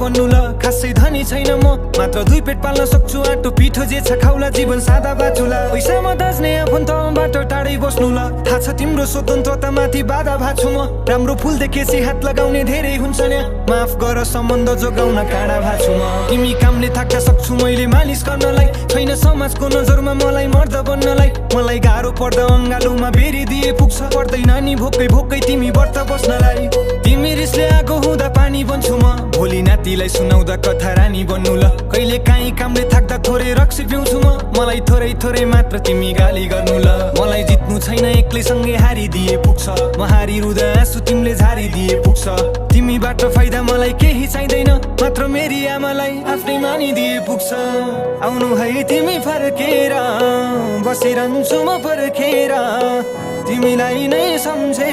बन्नु ल। खासै धनी छैन म, मात्र 2 पेट पाल्न सक्छु। आटो पिठो जे छ खाउला, जीवन सादा बाचुला। पैसामा दाज्ने आफन्तबाट टाढै बस्नु ल। थाहा छ तिम्रो स्वतन्त्रता माथि बाधा भाछु म। राम्रो फुल देखेपछि हात लगाउने धेरै हुन्छ नि। माफ गर सम्बन्ध जोगाउन काँडा भाछु म। तिमी कामले थाक्न सक्छु मैले मालिस गर्नलाई। छैन समाजको नजरमा मलाई मर्द बन्नलाई। मलाई गाह्रो पर्दा अङ्गालोमा बेरी दिए पुग्छ। पर्दैन नि भोकै भोकै तिमी व्रत बस्नलाई। तिमी रिसले आगो हुँदा पानी बन्छु म। भोलि नातिलाई सुनाउँदा कथा रानी बन्नु ल। कहिले काहीँ कामले थाक्दा थोरै रक्सी पिउँछु म। मलाई थोरै थोरै मात्र तिमी गाली गर्नु ल। मलाई जित्नु छैन एक्लैसँगै हारिदिए पुग्छ। म हारिरुँदा आँसु तिमीले झारिदिए पुग्छ। तिमीबाट फाइदा मलाई केही चाहिँदैन, मात्र मेरी आमालाई आफ्नै मानिदिए पुग्छ। आउनु है तिमी फर्केर, बसिरहन्छु म पर्खेर, तिमीलाई नै सम्झे।